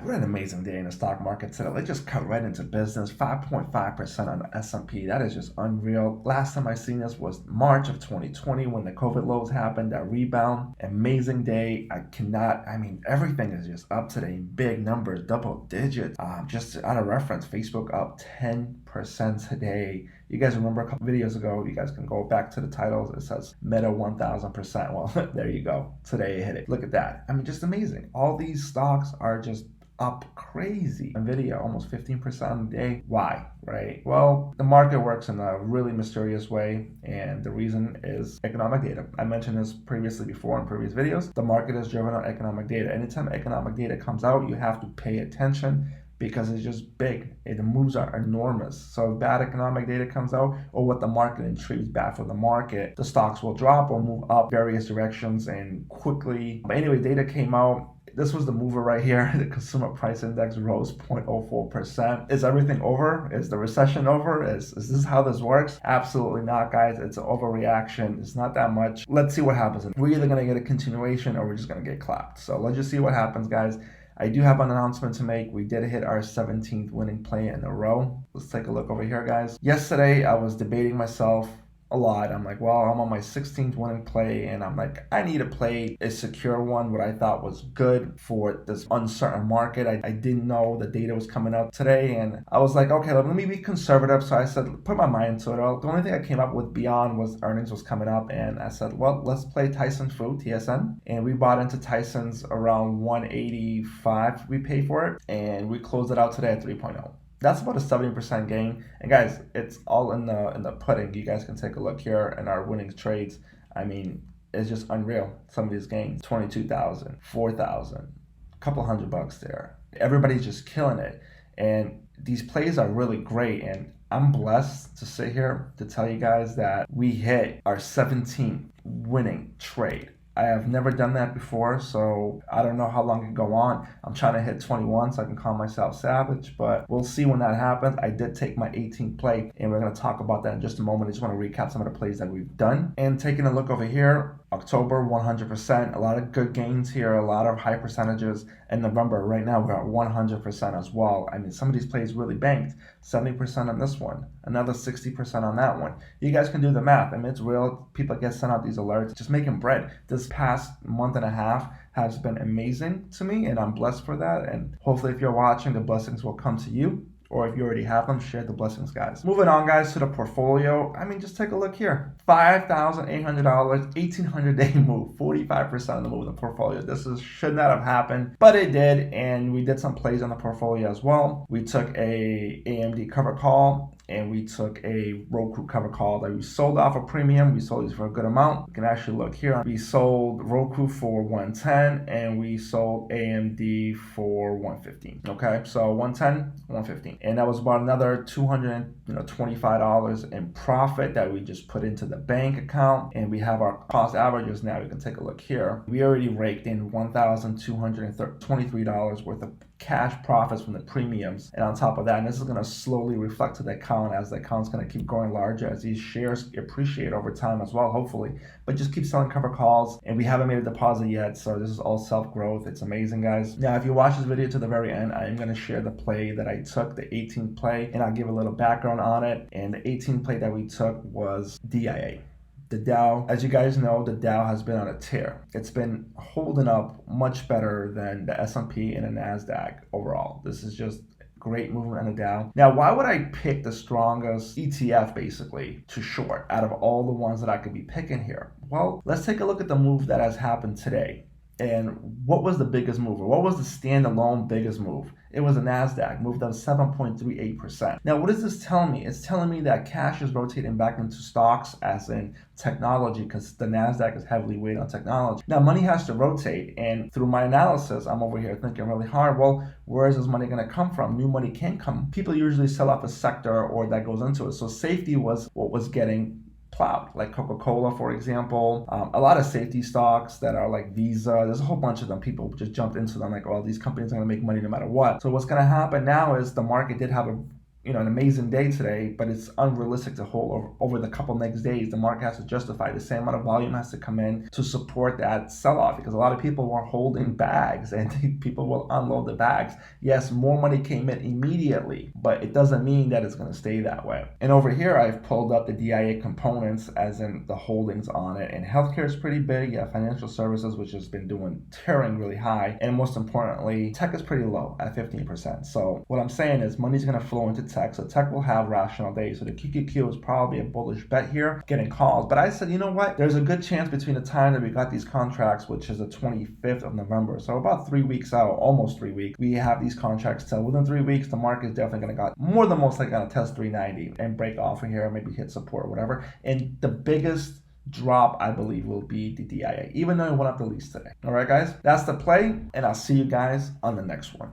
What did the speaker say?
what an amazing day in the stock market today. Let's just cut right into business. 5.5% on the S&P. That is just unreal. Last time I seen this was March of 2020 when the COVID lows happened, that rebound. Amazing day. Everything is just up today. Big numbers, double digits. Just out of reference, Facebook up 10% today. You guys remember a couple videos ago, you guys can go back to the titles. It says Meta 1000%. Well, there you go. Today it hit it. Look at that. Just amazing. All these stocks are just up crazy. Nvidia almost 15% on the day. Why? Right? Well, the market works in a really mysterious way, and the reason is economic data. I mentioned this previously before in previous videos. The market is driven on economic data. Anytime economic data comes out, you have to pay attention because it's just big. The moves are enormous. So if bad economic data comes out, or what the market intrigues bad for the market, the stocks will drop or move up various directions and quickly. But anyway, data came out. This was the mover right here. The consumer price index rose 0.04%. Is everything over? Is the recession over? Is this how this works? Absolutely not, guys. It's an overreaction. It's not that much. Let's see what happens. We're either going to get a continuation or we're just going to get clapped. So let's just see what happens, guys. I do have an announcement to make. We did hit our 17th winning play in a row. Let's take a look over here, guys. Yesterday, I was debating myself a lot. I'm like, well, I'm on my 16th winning play, and I'm like, I need to play a secure one, what I thought was good for this uncertain market. I didn't know the data was coming out today, and I was like, okay, let me be conservative. So I said, put my mind to it. The only thing I came up with beyond was earnings was coming up, and I said, well, let's play Tyson Food, TSN. And we bought into Tyson's around 185. We paid for it, and we closed it out today at 3.0. That's about a 70% gain. And guys, it's all in the pudding. You guys can take a look here in our winning trades. It's just unreal. Some of these gains, 22,000, 4,000, a couple $100 there. Everybody's just killing it. And these plays are really great. And I'm blessed to sit here to tell you guys that we hit our 17th winning trade. I have never done that before, so I don't know how long it can go on. I'm trying to hit 21 so I can call myself savage, but we'll see when that happens. I did take my 18th play, and we're going to talk about that in just a moment. I just want to recap some of the plays that we've done. And taking a look over here, October, 100%. A lot of good gains here, a lot of high percentages. In November, right now, we're at 100% as well. Some of these plays really banked. 70% on this one, another 60% on that one. You guys can do the math. It's real. People get sent out these alerts, just making bread. This past month and a half has been amazing to me, and I'm blessed for that. And hopefully, if you're watching, the blessings will come to you. Or if you already have them, share the blessings, guys. Moving on, guys, to the portfolio. Just take a look here. $5,800, 1,800-day move, 45% of the move in the portfolio. This should not have happened, but it did, and we did some plays on the portfolio as well. We took a AMD cover call, and we took a Roku cover call that we sold off a premium. We sold these for a good amount. You can actually look here. We sold Roku for 110, and we sold AMD for 115. Okay, so 110, 115. And that was about another $225 in profit that we just put into the bank account. And we have our cost averages now. You can take a look here. We already raked in $1,223 worth of cash profits from the premiums. And on top of that, and this is going to slowly reflect to the account as the account's going to keep growing larger as these shares appreciate over time as well, hopefully. But just keep selling cover calls, and we haven't made a deposit yet, so this is all self-growth. It's amazing, guys. Now, if you watch this video to the very end, I am going to share the play that I took, the 18th play, and I'll give a little background on it. And the 18th play that we took was DIA. The Dow, as you guys know, the Dow has been on a tear. It's been holding up much better than the S&P and the NASDAQ overall. This is just great movement on the Dow. Now, why would I pick the strongest ETF basically to short out of all the ones that I could be picking here? Well, let's take a look at the move that has happened today. And what was the biggest mover? What was the standalone biggest move? It was the NASDAQ, moved up 7.38%. Now, what does this tell me? It's telling me that cash is rotating back into stocks, as in technology, because the NASDAQ is heavily weighted on technology. Now, money has to rotate, and through my analysis, I'm over here thinking really hard, well, where is this money going to come from? New money can't come. People usually sell off a sector or that goes into it. So safety was what was getting plowed, like Coca-Cola, for example. A lot of safety stocks that are like Visa. There's a whole bunch of them. People just jumped into them like, oh, these companies are going to make money no matter what. So what's going to happen now is the market did have a an amazing day today, but it's unrealistic to hold over the couple next days. The market has to justify the same amount of volume has to come in to support that sell-off, because a lot of people were holding bags and people will unload the bags. Yes, more money came in immediately, but it doesn't mean that it's going to stay that way. And over here, I've pulled up the DIA components, as in the holdings on it, and healthcare is pretty big. Yeah, financial services, which has been tearing really high, and most importantly, tech is pretty low at 15%. So what I'm saying is money's going to flow into tech, so tech will have rational days. So the QQQ is probably a bullish bet here, getting calls. But I said, you know what? There's a good chance between the time that we got these contracts, which is the 25th of November, so about 3 weeks out, almost 3 weeks, we have these contracts till within 3 weeks, the market is definitely going to go more than most likely going to test 390 and break off of here, maybe hit support or whatever. And the biggest drop, I believe, will be the DIA, even though it went up the least today. All right, guys, that's the play, and I'll see you guys on the next one.